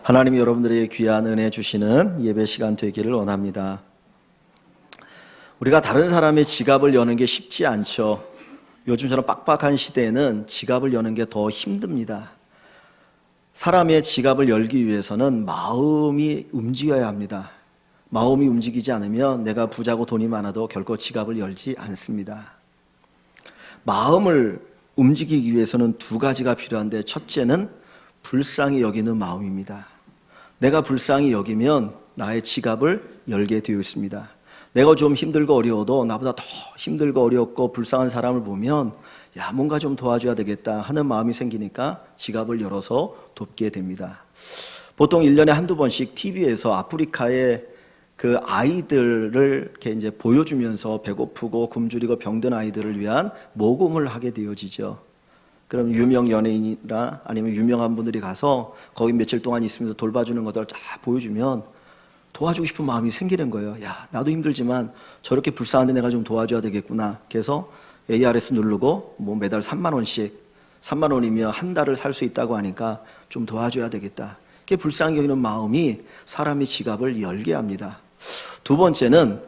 하나님이 여러분들에게 귀한 은혜 주시는 예배 시간 되기를 원합니다. 우리가 다른 사람의 지갑을 여는 게 쉽지 않죠. 요즘처럼 빡빡한 시대에는 지갑을 여는 게 더 힘듭니다. 사람의 지갑을 열기 위해서는 마음이 움직여야 합니다. 마음이 움직이지 않으면 내가 부자고 돈이 많아도 결코 지갑을 열지 않습니다. 마음을 움직이기 위해서는 두 가지가 필요한데, 첫째는 불쌍히 여기는 마음입니다. 내가 불쌍히 여기면 나의 지갑을 열게 되어 있습니다. 내가 좀 힘들고 어려워도 나보다 더 힘들고 어렵고 불쌍한 사람을 보면 뭔가 좀 도와줘야 되겠다 하는 마음이 생기니까 지갑을 열어서 돕게 됩니다. 보통 1년에 한두 번씩 TV에서 아프리카의 그 아이들을 이렇게 이제 보여주면서 배고프고 굶주리고 병든 아이들을 위한 모금을 하게 되어지죠. 그럼 유명 연예인이나 아니면 유명한 분들이 가서 거기 며칠 동안 있으면서 돌봐주는 것들을 쫙 보여주면 도와주고 싶은 마음이 생기는 거예요. 나도 힘들지만 저렇게 불쌍한데 내가 좀 도와줘야 되겠구나. 그래서 ARS 누르고 매달 3만 원씩, 3만 원이면 한 달을 살 수 있다고 하니까 좀 도와줘야 되겠다. 그게 불쌍히 여기는 마음이 사람의 지갑을 열게 합니다. 두 번째는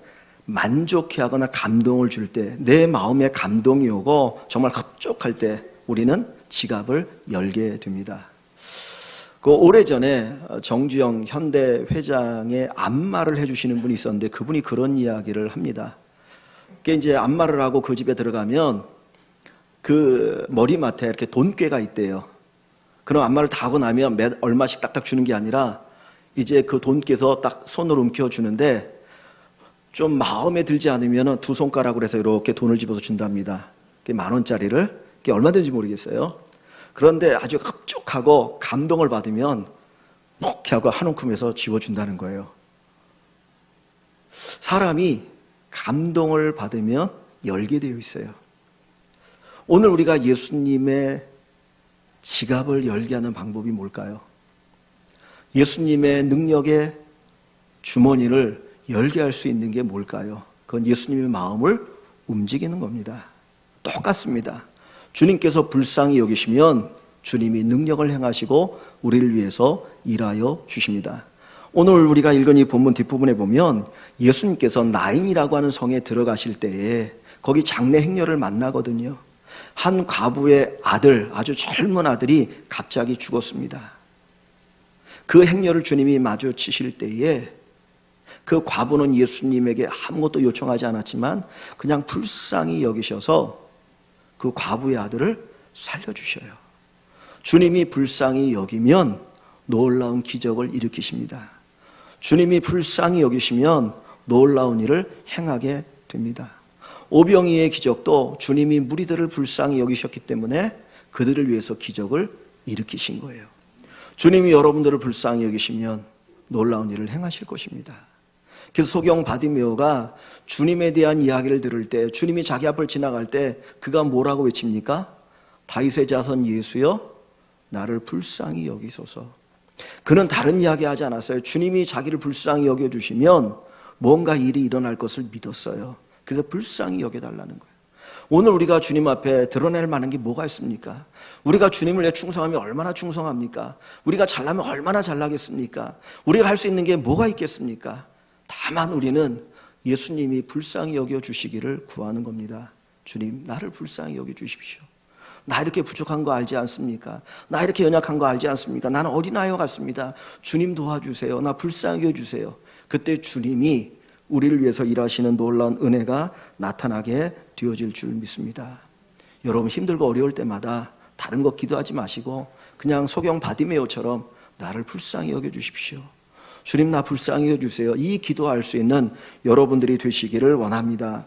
만족해하거나 감동을 줄 때, 내 마음에 감동이 오고 정말 흡족할 때 우리는 지갑을 열게 됩니다. 오래전에 정주영 현대 회장의 안마를 해주시는 분이 있었는데, 그분이 그런 이야기를 합니다. 그게 이제 안마를 하고 그 집에 들어가면 그 머리맡에 이렇게 돈꾀가 있대요. 그럼 안마를 다 하고 나면 얼마씩 딱딱 주는 게 아니라 이제 그 돈께서 딱 손으로 움켜주는데, 좀 마음에 들지 않으면 두 손가락으로 해서 이렇게 돈을 집어서 준답니다. 그게 10,000원짜리를. 그게 얼마 되는지 모르겠어요. 그런데 아주 흡족하고 감동을 받으면 뻑 하고 한 움큼에서 지워준다는 거예요. 사람이 감동을 받으면 열게 되어 있어요. 오늘 우리가 예수님의 지갑을 열게 하는 방법이 뭘까요? 예수님의 능력의 주머니를 열게 할 수 있는 게 뭘까요? 그건 예수님의 마음을 움직이는 겁니다. 똑같습니다. 주님께서 불쌍히 여기시면 주님이 능력을 행하시고 우리를 위해서 일하여 주십니다. 오늘 우리가 읽은 이 본문 뒷부분에 보면 예수님께서 나인이라고 하는 성에 들어가실 때에 거기 장례 행렬을 만나거든요. 한 과부의 아들, 아주 젊은 아들이 갑자기 죽었습니다. 그 행렬을 주님이 마주치실 때에 그 과부는 예수님에게 아무것도 요청하지 않았지만 그냥 불쌍히 여기셔서 그 과부의 아들을 살려주셔요. 주님이 불쌍히 여기면 놀라운 기적을 일으키십니다. 주님이 불쌍히 여기시면 놀라운 일을 행하게 됩니다. 오병이의 기적도 주님이 무리들을 불쌍히 여기셨기 때문에 그들을 위해서 기적을 일으키신 거예요. 주님이 여러분들을 불쌍히 여기시면 놀라운 일을 행하실 것입니다. 그래서 소경 바디메오가 주님에 대한 이야기를 들을 때, 주님이 자기 앞을 지나갈 때 그가 뭐라고 외칩니까? 다윗의 자손 예수여, 나를 불쌍히 여기소서. 그는 다른 이야기 하지 않았어요. 주님이 자기를 불쌍히 여겨주시면 뭔가 일이 일어날 것을 믿었어요. 그래서 불쌍히 여겨달라는 거예요. 오늘 우리가 주님 앞에 드러낼 만한 게 뭐가 있습니까? 우리가 주님을 위해 충성하면 얼마나 충성합니까? 우리가 잘나면 얼마나 잘나겠습니까? 우리가 할 수 있는 게 뭐가 있겠습니까? 다만 우리는 예수님이 불쌍히 여겨주시기를 구하는 겁니다. 주님, 나를 불쌍히 여겨주십시오. 나 이렇게 부족한 거 알지 않습니까? 나 이렇게 연약한 거 알지 않습니까? 나는 어린아이와 같습니다. 주님 도와주세요. 나 불쌍히 여겨주세요. 그때 주님이 우리를 위해서 일하시는 놀라운 은혜가 나타나게 되어질 줄 믿습니다. 여러분, 힘들고 어려울 때마다 다른 거 기도하지 마시고 그냥 소경 바디메오처럼 나를 불쌍히 여겨주십시오. 주님, 나 불쌍히 여겨주세요. 이 기도할 수 있는 여러분들이 되시기를 원합니다.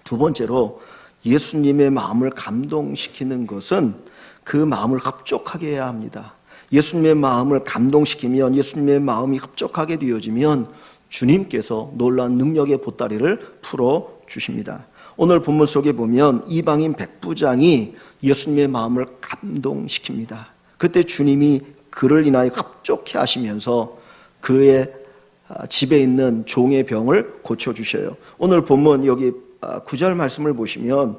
두 번째로, 예수님의 마음을 감동시키는 것은 그 마음을 흡족하게 해야 합니다. 예수님의 마음을 감동시키면, 예수님의 마음이 흡족하게 되어지면 주님께서 놀라운 능력의 보따리를 풀어주십니다. 오늘 본문 속에 보면 이방인 백부장이 예수님의 마음을 감동시킵니다. 그때 주님이 그를 인하여 흡족해 하시면서 그의 집에 있는 종의 병을 고쳐주셔요. 오늘 본문 여기 9절 말씀을 보시면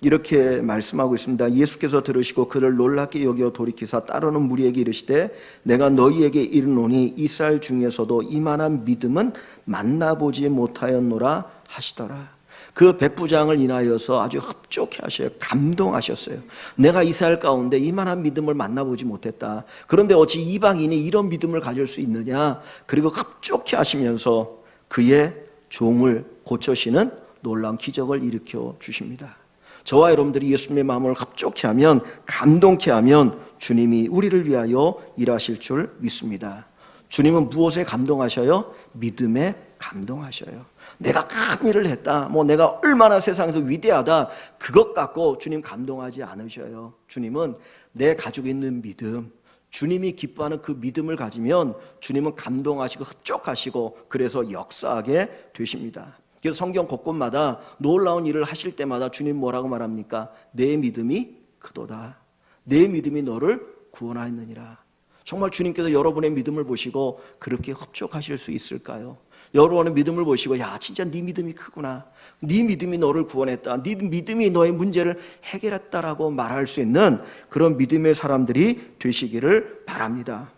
이렇게 말씀하고 있습니다. 예수께서 들으시고 그를 놀랍게 여겨 돌이키사 따르는 무리에게 이르시되 내가 너희에게 이르노니 이스라엘 중에서도 이만한 믿음은 만나보지 못하였노라 하시더라. 그 백부장을 인하여서 아주 흡족해 하셔요. 감동하셨어요. 내가 이스라엘 가운데 이만한 믿음을 만나보지 못했다. 그런데 어찌 이방인이 이런 믿음을 가질 수 있느냐. 그리고 흡족해 하시면서 그의 종을 고쳐시는 놀라운 기적을 일으켜 주십니다. 저와 여러분들이 예수님의 마음을 흡족해 하면, 감동케 하면 주님이 우리를 위하여 일하실 줄 믿습니다. 주님은 무엇에 감동하셔요? 믿음에 감동하셔요. 내가 큰 일을 했다, 내가 얼마나 세상에서 위대하다, 그것 갖고 주님 감동하지 않으셔요. 주님은 내 가지고 있는 믿음, 주님이 기뻐하는 그 믿음을 가지면 주님은 감동하시고 흡족하시고 그래서 역사하게 되십니다. 그래서 성경 곳곳마다 놀라운 일을 하실 때마다 주님 뭐라고 말합니까? 내 믿음이 크도다. 내 믿음이 너를 구원하였느니라. 정말 주님께서 여러분의 믿음을 보시고 그렇게 흡족하실 수 있을까요? 여러분의 믿음을 보시고 야 진짜 네 믿음이 크구나, 네 믿음이 너를 구원했다, 네 믿음이 너의 문제를 해결했다라고 말할 수 있는 그런 믿음의 사람들이 되시기를 바랍니다.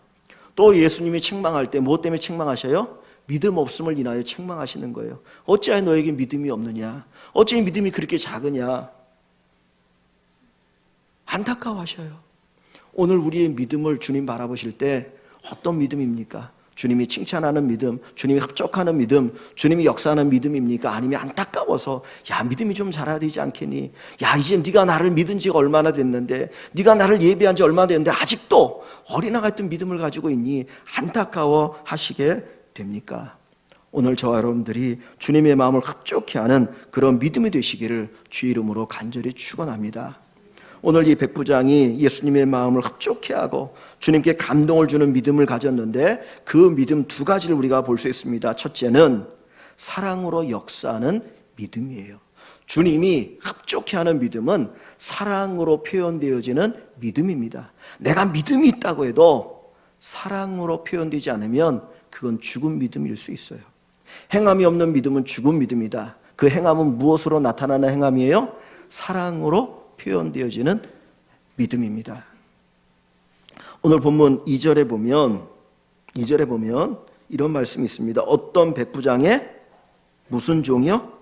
또 예수님이 책망할 때 무엇 때문에 책망하셔요? 믿음 없음을 인하여 책망하시는 거예요. 어찌하여 너에게 믿음이 없느냐, 어찌 믿음이 그렇게 작으냐, 안타까워하셔요. 오늘 우리의 믿음을 주님 바라보실 때 어떤 믿음입니까? 주님이 칭찬하는 믿음, 주님이 합족하는 믿음, 주님이 역사하는 믿음입니까? 아니면 안타까워서 야 믿음이 좀 자라야 되지 않겠니? 야 이제 네가 나를 믿은 지가 얼마나 됐는데, 네가 나를 예배한 지 얼마나 됐는데 아직도 어린아 같은 믿음을 가지고 있니? 안타까워 하시게 됩니까? 오늘 저와 여러분들이 주님의 마음을 합족케 하는 그런 믿음이 되시기를 주 이름으로 간절히 축원합니다. 오늘 이 백부장이 예수님의 마음을 합족케 하고 주님께 감동을 주는 믿음을 가졌는데 그 믿음 두 가지를 우리가 볼 수 있습니다. 첫째는 사랑으로 역사하는 믿음이에요. 주님이 합족케 하는 믿음은 사랑으로 표현되어지는 믿음입니다. 내가 믿음이 있다고 해도 사랑으로 표현되지 않으면 그건 죽은 믿음일 수 있어요. 행함이 없는 믿음은 죽은 믿음이다. 그 행함은 무엇으로 나타나는 행함이에요? 사랑으로 표현되어지는 믿음입니다. 오늘 본문 2절에 보면 이런 말씀이 있습니다. 어떤 백부장의 무슨 종이요?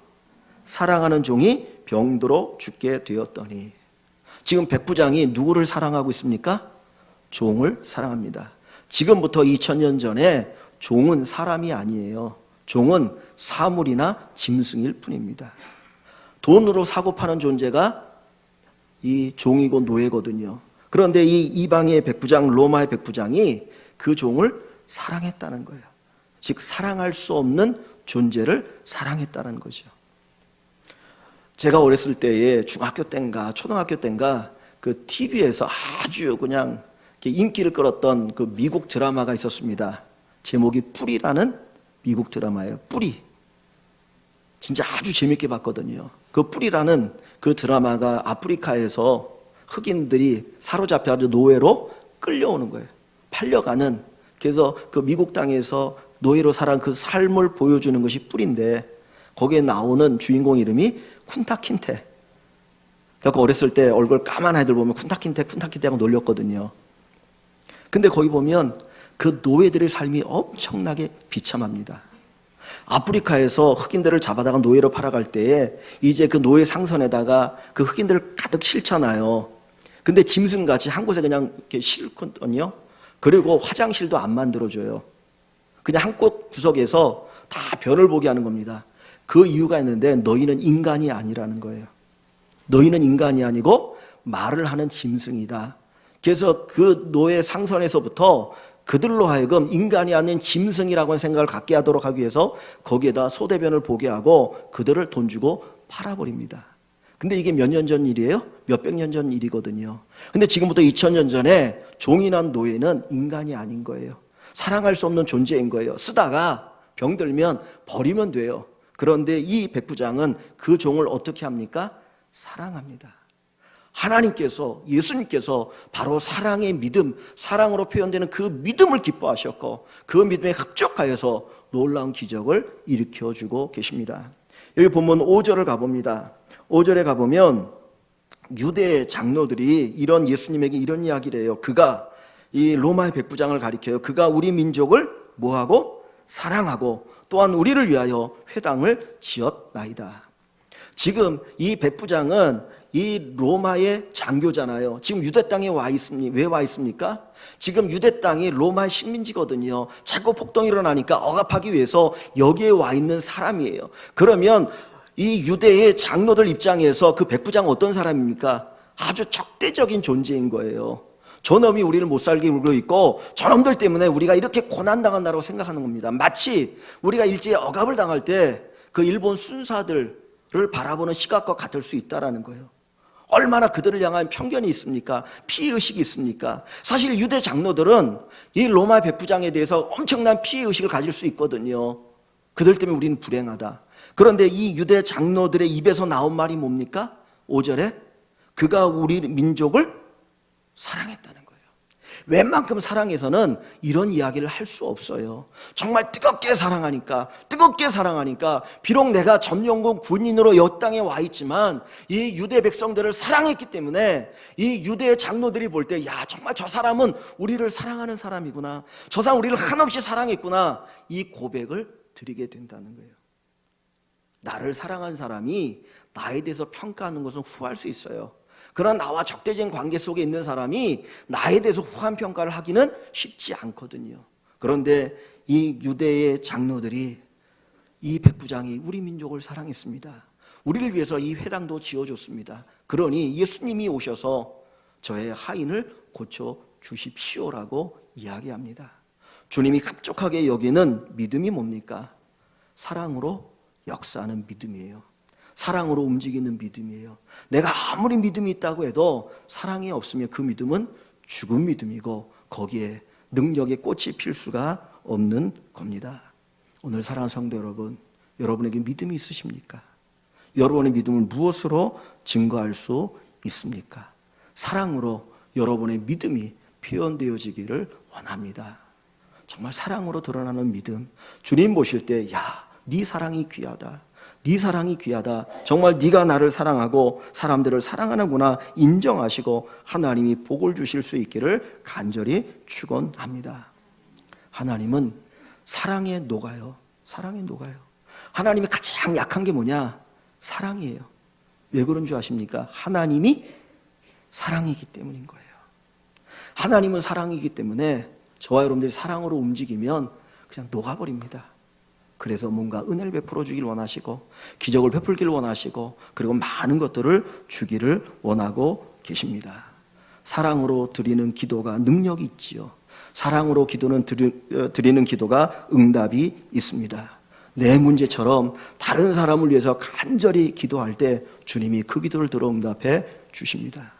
사랑하는 종이 병들어 죽게 되었더니. 지금 백부장이 누구를 사랑하고 있습니까? 종을 사랑합니다. 지금부터 2000년 전에 종은 사람이 아니에요. 종은 사물이나 짐승일 뿐입니다. 돈으로 사고 파는 존재가 이 종이고 노예거든요. 그런데 이 이방의 백부장, 로마의 백부장이 그 종을 사랑했다는 거예요. 즉 사랑할 수 없는 존재를 사랑했다는 거죠. 제가 어렸을 때에 중학교 때인가 초등학교 때인가 그 TV에서 아주 그냥 인기를 끌었던 그 미국 드라마가 있었습니다. 제목이 뿌리라는 미국 드라마예요. 뿌리. 진짜 아주 재밌게 봤거든요. 그 뿌리라는 그 드라마가 아프리카에서 흑인들이 사로잡혀서 노예로 끌려오는 거예요. 팔려가는. 그래서 그 미국 땅에서 노예로 살아간 그 삶을 보여주는 것이 뿌리인데 거기에 나오는 주인공 이름이 쿤타킨테. 그래서 어렸을 때 얼굴 까만 아이들 보면 쿤타킨테 하고 놀렸거든요. 근데 거기 보면 그 노예들의 삶이 엄청나게 비참합니다. 아프리카에서 흑인들을 잡아다가 노예로 팔아갈 때에 이제 그 노예 상선에다가 그 흑인들을 가득 싣잖아요. 근데 짐승같이 한 곳에 그냥 이렇게 싣거든요. 그리고 화장실도 안 만들어줘요. 그냥 한 곳 구석에서 다 변을 보게 하는 겁니다. 그 이유가 있는데 너희는 인간이 아니라는 거예요. 너희는 인간이 아니고 말을 하는 짐승이다. 그래서 그 노예 상선에서부터 그들로 하여금 인간이 아닌 짐승이라고 하는 생각을 갖게 하도록 하기 위해서 거기에다 소대변을 보게 하고 그들을 돈 주고 팔아버립니다. 근데 이게 몇 년 전 일이에요? 몇백 년 전 일이거든요. 근데 지금부터 2000년 전에 종인한 노예는 인간이 아닌 거예요. 사랑할 수 없는 존재인 거예요. 쓰다가 병들면 버리면 돼요. 그런데 이 백부장은 그 종을 어떻게 합니까? 사랑합니다. 하나님께서, 예수님께서 바로 사랑의 믿음, 사랑으로 표현되는 그 믿음을 기뻐하셨고 그 믿음에 합족하여서 놀라운 기적을 일으켜주고 계십니다. 여기 보면 5절을 가봅니다. 5절에 가보면 유대 장로들이 이런 예수님에게 이런 이야기를 해요. 그가 이 로마의 백부장을 가리켜요. 그가 우리 민족을 뭐하고 사랑하고 또한 우리를 위하여 회당을 지었나이다. 지금 이 백부장은 이 로마의 장교잖아요. 지금 유대 땅에 와 있습니다. 왜 와 있습니까? 지금 유대 땅이 로마의 식민지거든요. 자꾸 폭동이 일어나니까 억압하기 위해서 여기에 와 있는 사람이에요. 그러면 이 유대의 장로들 입장에서 그 백부장은 어떤 사람입니까? 아주 적대적인 존재인 거예요. 저놈이 우리를 못 살게 울고 있고 저놈들 때문에 우리가 이렇게 고난당한다고 생각하는 겁니다. 마치 우리가 일제에 억압을 당할 때 그 일본 순사들을 바라보는 시각과 같을 수 있다는 거예요. 얼마나 그들을 향한 편견이 있습니까? 피해의식이 있습니까? 사실 유대 장로들은 이 로마 백부장에 대해서 엄청난 피해의식을 가질 수 있거든요. 그들 때문에 우리는 불행하다. 그런데 이 유대 장로들의 입에서 나온 말이 뭡니까? 5절에 그가 우리 민족을 사랑했다는 거예요. 웬만큼 사랑해서는 이런 이야기를 할 수 없어요. 정말 뜨겁게 사랑하니까 비록 내가 점령군 군인으로 이 땅에 와 있지만 이 유대 백성들을 사랑했기 때문에 이 유대 장로들이 볼 때 야 정말 저 사람은 우리를 사랑하는 사람이구나, 저 사람 우리를 한없이 사랑했구나, 이 고백을 드리게 된다는 거예요. 나를 사랑한 사람이 나에 대해서 평가하는 것은 후할 수 있어요. 그러나 나와 적대적인 관계 속에 있는 사람이 나에 대해서 후한 평가를 하기는 쉽지 않거든요. 그런데 이 유대의 장로들이 이 백부장이 우리 민족을 사랑했습니다. 우리를 위해서 이 회당도 지어줬습니다. 그러니 예수님이 오셔서 저의 하인을 고쳐주십시오라고 이야기합니다. 주님이 갑작하게 여기는 믿음이 뭡니까? 사랑으로 역사하는 믿음이에요. 사랑으로 움직이는 믿음이에요. 내가 아무리 믿음이 있다고 해도 사랑이 없으면 그 믿음은 죽은 믿음이고 거기에 능력의 꽃이 필 수가 없는 겁니다. 오늘 사랑하는 성도 여러분, 여러분에게 믿음이 있으십니까? 여러분의 믿음을 무엇으로 증거할 수 있습니까? 사랑으로 여러분의 믿음이 표현되어지기를 원합니다. 정말 사랑으로 드러나는 믿음. 주님 보실 때 야, 네 사랑이 귀하다. 네 사랑이 귀하다. 정말 네가 나를 사랑하고 사람들을 사랑하는구나 인정하시고 하나님이 복을 주실 수 있기를 간절히 축원합니다. 하나님은 사랑에 녹아요. 사랑에 녹아요. 하나님이 가장 약한 게 뭐냐? 사랑이에요. 왜 그런 줄 아십니까? 하나님이 사랑이기 때문인 거예요. 하나님은 사랑이기 때문에 저와 여러분들이 사랑으로 움직이면 그냥 녹아버립니다. 그래서 뭔가 은혜를 베풀어 주길 원하시고 기적을 베풀기를 원하시고 그리고 많은 것들을 주기를 원하고 계십니다. 사랑으로 드리는 기도가 능력이 있지요. 사랑으로 드리는 기도가 응답이 있습니다. 내 문제처럼 다른 사람을 위해서 간절히 기도할 때 주님이 그 기도를 들어 응답해 주십니다.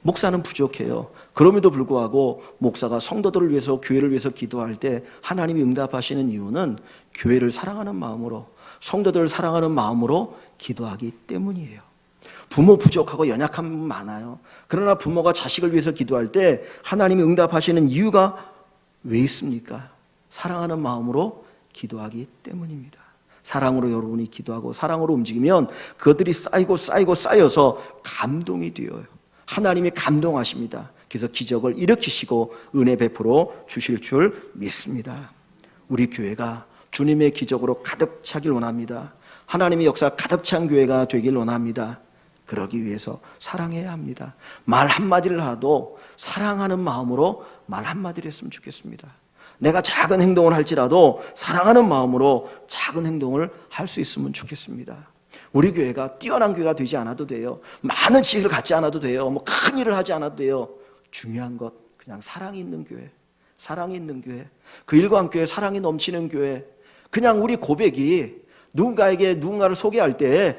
목사는 부족해요. 그럼에도 불구하고 목사가 성도들을 위해서 교회를 위해서 기도할 때 하나님이 응답하시는 이유는 교회를 사랑하는 마음으로 성도들을 사랑하는 마음으로 기도하기 때문이에요. 부모 부족하고 연약한 분 많아요. 그러나 부모가 자식을 위해서 기도할 때 하나님이 응답하시는 이유가 왜 있습니까? 사랑하는 마음으로 기도하기 때문입니다. 사랑으로 여러분이 기도하고 사랑으로 움직이면 그들이 쌓여서 감동이 되어요. 하나님이 감동하십니다. 그래서 기적을 일으키시고 은혜 베풀어 주실 줄 믿습니다. 우리 교회가 주님의 기적으로 가득 차길 원합니다. 하나님의 역사 가득 찬 교회가 되길 원합니다. 그러기 위해서 사랑해야 합니다. 말 한마디를 하도 사랑하는 마음으로 말 한마디를 했으면 좋겠습니다. 내가 작은 행동을 할지라도 사랑하는 마음으로 작은 행동을 할 수 있으면 좋겠습니다. 우리 교회가 뛰어난 교회가 되지 않아도 돼요. 많은 지식을 갖지 않아도 돼요. 뭐 큰 일을 하지 않아도 돼요. 중요한 것 그냥 사랑이 있는 교회, 사랑이 있는 교회, 그 일광교회 사랑이 넘치는 교회. 그냥 우리 고백이 누군가를 소개할 때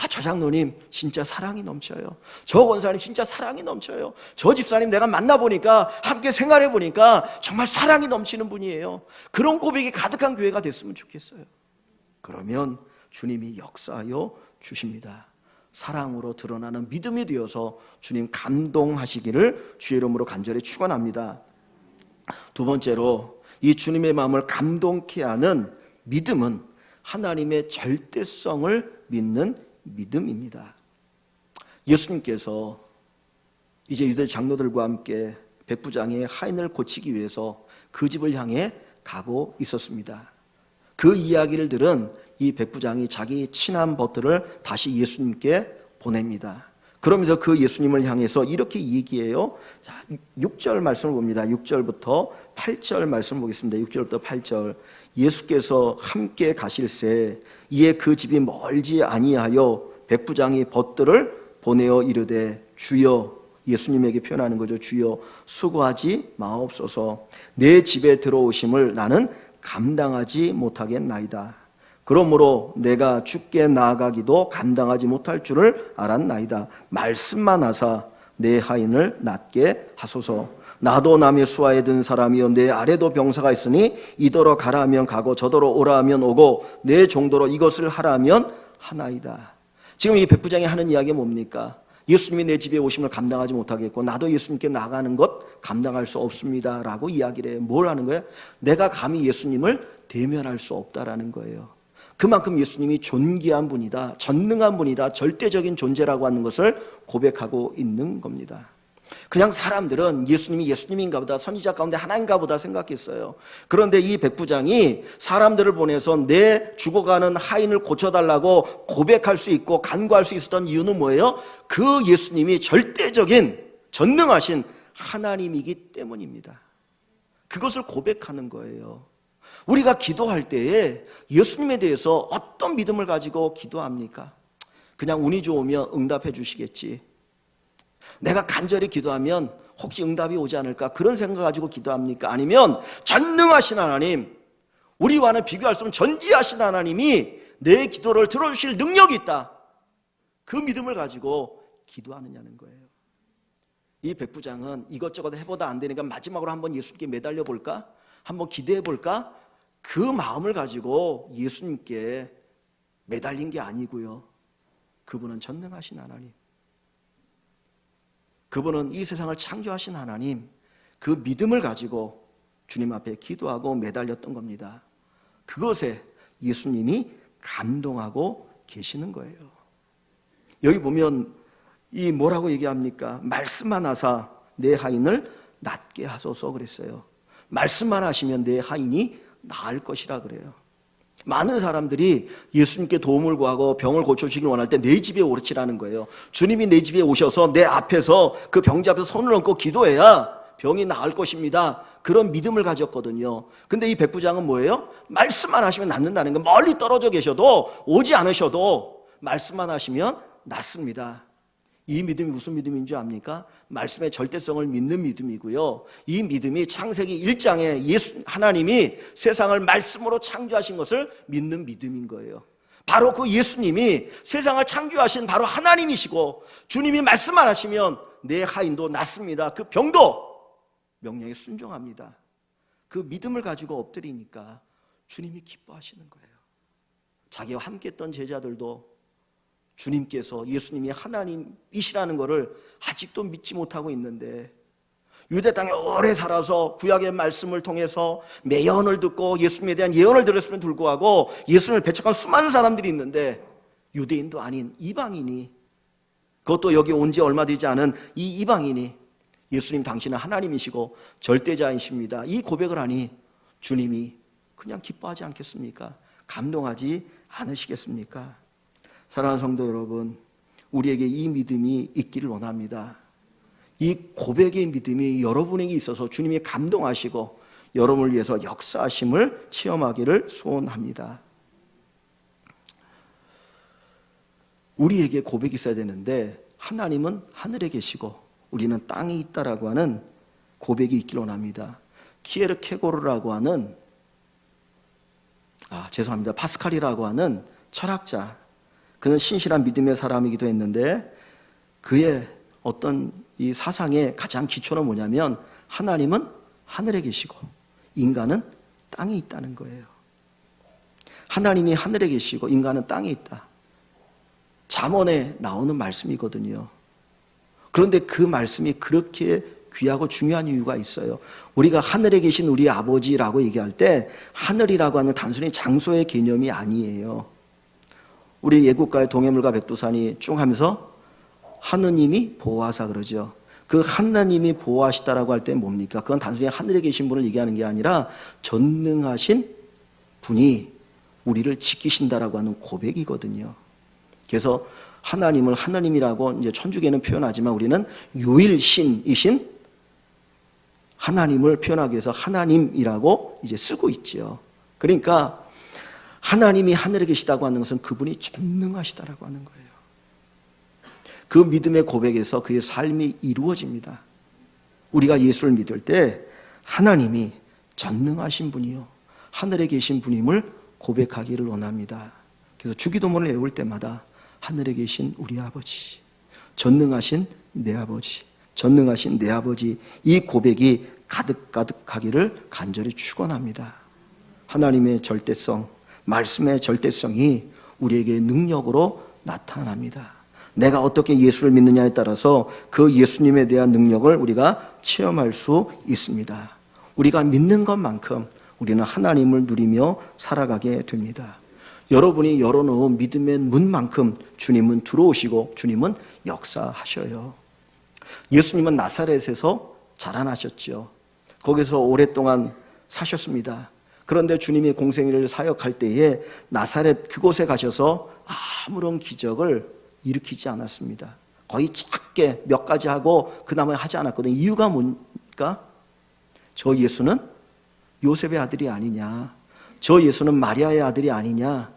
저 장로님 진짜 사랑이 넘쳐요. 저 권사님 진짜 사랑이 넘쳐요. 저 집사님 내가 만나보니까 함께 생활해보니까 정말 사랑이 넘치는 분이에요. 그런 고백이 가득한 교회가 됐으면 좋겠어요. 그러면 주님이 역사하여 주십니다. 사랑으로 드러나는 믿음이 되어서 주님 감동하시기를 주의 이름으로 간절히 축원합니다. 두 번째로 이 주님의 마음을 감동케 하는 믿음은 하나님의 절대성을 믿는 믿음입니다. 예수님께서 이제 유대 장로들과 함께 백부장의 하인을 고치기 위해서 그 집을 향해 가고 있었습니다. 그 이야기를 들은 이 백부장이 자기 친한 벗들을 다시 예수님께 보냅니다. 그러면서 그 예수님을 향해서 이렇게 얘기해요. 자, 6절 말씀을 봅니다. 6절부터 8절 말씀을 보겠습니다. 6절부터 8절. 예수께서 함께 가실새 이에 그 집이 멀지 아니하여 백부장이 벗들을 보내어 이르되 주여, 예수님에게 표현하는 거죠. 주여 수고하지 마옵소서. 내 집에 들어오심을 나는 감당하지 못하겠나이다. 그러므로 내가 주께 나아가기도 감당하지 못할 줄을 알았나이다. 말씀만 하사 내 하인을 낫게 하소서. 나도 남의 수하에 든 사람이요 내 아래도 병사가 있으니 이더러 가라 하면 가고 저더러 오라 하면 오고 내 종도로 이것을 하라 하면 하나이다. 지금 이 백부장이 하는 이야기가 뭡니까? 예수님이 내 집에 오심을 감당하지 못하겠고 나도 예수님께 나가는 것 감당할 수 없습니다 라고 이야기를 해요. 뭘 하는 거예요? 내가 감히 예수님을 대면할 수 없다라는 거예요. 그만큼 예수님이 존귀한 분이다, 전능한 분이다, 절대적인 존재라고 하는 것을 고백하고 있는 겁니다. 그냥 사람들은 예수님이 예수님인가 보다, 선지자 가운데 하나인가 보다 생각했어요. 그런데 이 백부장이 사람들을 보내서 내 죽어가는 하인을 고쳐달라고 고백할 수 있고 간구할 수 있었던 이유는 뭐예요? 그 예수님이 절대적인 전능하신 하나님이기 때문입니다. 그것을 고백하는 거예요. 우리가 기도할 때에 예수님에 대해서 어떤 믿음을 가지고 기도합니까? 그냥 운이 좋으면 응답해 주시겠지, 내가 간절히 기도하면 혹시 응답이 오지 않을까, 그런 생각 가지고 기도합니까? 아니면 전능하신 하나님, 우리와는 비교할 수 없는 전지하신 하나님이 내 기도를 들어주실 능력이 있다, 그 믿음을 가지고 기도하느냐는 거예요. 이 백부장은 이것저것 해보다 안 되니까 마지막으로 한번 예수님께 매달려 볼까? 한번 기대해 볼까? 그 마음을 가지고 예수님께 매달린 게 아니고요. 그분은 전능하신 하나님, 그분은 이 세상을 창조하신 하나님, 그 믿음을 가지고 주님 앞에 기도하고 매달렸던 겁니다. 그것에 예수님이 감동하고 계시는 거예요. 여기 보면 이 뭐라고 얘기합니까? 말씀만 하사 내 하인을 낫게 하소서 그랬어요. 말씀만 하시면 내 하인이 나을 것이라 그래요. 많은 사람들이 예수님께 도움을 구하고 병을 고쳐주시길 원할 때 내 집에 오르치라는 거예요. 주님이 내 집에 오셔서 내 앞에서 그 병자 앞에서 손을 얹고 기도해야 병이 나을 것입니다, 그런 믿음을 가졌거든요. 근데 이 백부장은 뭐예요? 말씀만 하시면 낫는다는 거예요. 멀리 떨어져 계셔도, 오지 않으셔도 말씀만 하시면 낫습니다. 이 믿음이 무슨 믿음인 줄 압니까? 말씀의 절대성을 믿는 믿음이고요. 이 믿음이 창세기 1장에 하나님이 세상을 말씀으로 창조하신 것을 믿는 믿음인 거예요. 바로 그 예수님이 세상을 창조하신 바로 하나님이시고, 주님이 말씀만 하시면 내 하인도 낫습니다, 그 병도 명령에 순종합니다. 그 믿음을 가지고 엎드리니까 주님이 기뻐하시는 거예요. 자기와 함께 했던 제자들도 주님께서 예수님이 하나님이시라는 것을 아직도 믿지 못하고 있는데, 유대 땅에 오래 살아서 구약의 말씀을 통해서 매연을 듣고 예수님에 대한 예언을 들었음에도 불구하고 예수님을 배척한 수많은 사람들이 있는데, 유대인도 아닌 이방인이, 그것도 여기 온 지 얼마 되지 않은 이 이방인이 예수님 당신은 하나님이시고 절대자이십니다, 이 고백을 하니 주님이 그냥 기뻐하지 않겠습니까? 감동하지 않으시겠습니까? 사랑하는 성도 여러분, 우리에게 이 믿음이 있기를 원합니다. 이 고백의 믿음이 여러분에게 있어서 주님이 감동하시고 여러분을 위해서 역사하심을 체험하기를 소원합니다. 우리에게 고백이 있어야 되는데 하나님은 하늘에 계시고 우리는 땅에 있다라고 하는 고백이 있기를 원합니다. 키에르케고르라고 하는 파스칼이라고 하는 철학자, 그는 신실한 믿음의 사람이기도 했는데 그의 어떤 이 사상의 가장 기초는 뭐냐면 하나님은 하늘에 계시고 인간은 땅에 있다는 거예요. 하나님이 하늘에 계시고 인간은 땅에 있다. 잠언에 나오는 말씀이거든요. 그런데 그 말씀이 그렇게 귀하고 중요한 이유가 있어요. 우리가 하늘에 계신 우리 아버지라고 얘기할 때 하늘이라고 하는 단순히 장소의 개념이 아니에요. 우리 예국가의 동해물과 백두산이 쭉 하면서 하느님이 보호하사 그러죠. 그 하나님이 보호하시다라고 할 때 뭡니까? 그건 단순히 하늘에 계신 분을 얘기하는 게 아니라 전능하신 분이 우리를 지키신다라고 하는 고백이거든요. 그래서 하나님을 하나님이라고 이제 천주교는 표현하지만 우리는 유일신이신 하나님을 표현하기 위해서 하나님이라고 이제 쓰고 있죠. 그러니까 하나님이 하늘에 계시다고 하는 것은 그분이 전능하시다라고 하는 거예요. 그 믿음의 고백에서 그의 삶이 이루어집니다. 우리가 예수를 믿을 때 하나님이 전능하신 분이요 하늘에 계신 분임을 고백하기를 원합니다. 그래서 주기도문을 외울 때마다 하늘에 계신 우리 아버지, 전능하신 내 아버지, 전능하신 내 아버지, 이 고백이 가득가득하기를 간절히 축원합니다. 하나님의 절대성, 말씀의 절대성이 우리에게 능력으로 나타납니다. 내가 어떻게 예수를 믿느냐에 따라서 그 예수님에 대한 능력을 우리가 체험할 수 있습니다. 우리가 믿는 것만큼 우리는 하나님을 누리며 살아가게 됩니다. 여러분이 열어놓은 믿음의 문만큼 주님은 들어오시고 주님은 역사하셔요. 예수님은 나사렛에서 자라나셨죠. 거기서 오랫동안 사셨습니다. 그런데 주님이 공생애를 사역할 때에 나사렛 그곳에 가셔서 아무런 기적을 일으키지 않았습니다. 거의 작게 몇 가지 하고 그 다음에 하지 않았거든요. 이유가 뭡니까? 저 예수는 요셉의 아들이 아니냐, 저 예수는 마리아의 아들이 아니냐,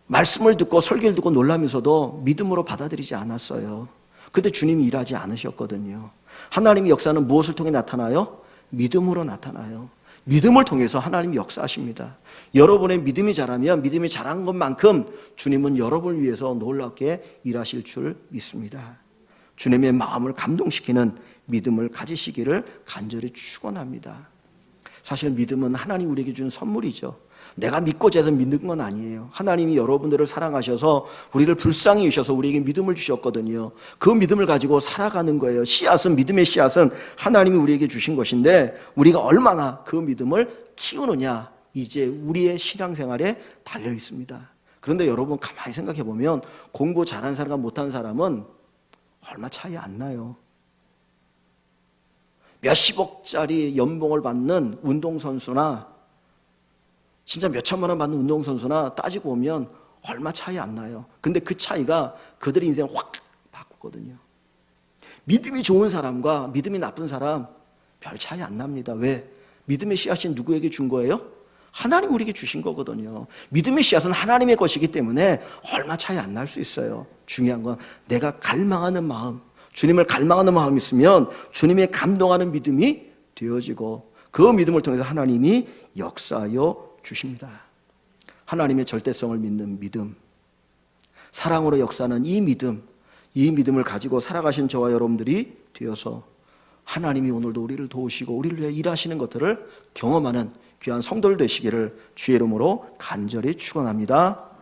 말씀을 듣고 설교를 듣고 놀라면서도 믿음으로 받아들이지 않았어요. 근데 주님이 일하지 않으셨거든요. 하나님의 역사는 무엇을 통해 나타나요? 믿음으로 나타나요. 믿음을 통해서 하나님이 역사하십니다. 여러분의 믿음이 자라면 믿음이 자란 것만큼 주님은 여러분을 위해서 놀랍게 일하실 줄 믿습니다. 주님의 마음을 감동시키는 믿음을 가지시기를 간절히 축원합니다. 사실 믿음은 하나님 우리에게 준 선물이죠. 내가 믿고 제가 믿는 건 아니에요. 하나님이 여러분들을 사랑하셔서 우리를 불쌍히 여셔서 우리에게 믿음을 주셨거든요. 그 믿음을 가지고 살아가는 거예요. 씨앗은, 믿음의 씨앗은 하나님이 우리에게 주신 것인데 우리가 얼마나 그 믿음을 키우느냐, 이제 우리의 신앙생활에 달려 있습니다. 그런데 여러분 가만히 생각해 보면 공부 잘하는 사람과 못하는 사람은 얼마 차이 안 나요. 몇십억짜리 연봉을 받는 운동선수나 진짜 몇천만 원 받는 운동선수나 따지고 보면 얼마 차이 안 나요. 근데 그 차이가 그들의 인생을 확 바꾸거든요. 믿음이 좋은 사람과 믿음이 나쁜 사람 별 차이 안 납니다. 왜? 믿음의 씨앗이 누구에게 준 거예요? 하나님 우리에게 주신 거거든요. 믿음의 씨앗은 하나님의 것이기 때문에 얼마 차이 안 날 수 있어요. 중요한 건 내가 갈망하는 마음, 주님을 갈망하는 마음이 있으면 주님의 감동하는 믿음이 되어지고 그 믿음을 통해서 하나님이 역사하여 주십니다. 하나님의 절대성을 믿는 믿음, 사랑으로 역사하는 이 믿음을 가지고 살아가신 저와 여러분들이 되어서 하나님이 오늘도 우리를 도우시고 우리를 위해 일하시는 것들을 경험하는 귀한 성도들 되시기를 주의 이름으로 간절히 축원합니다.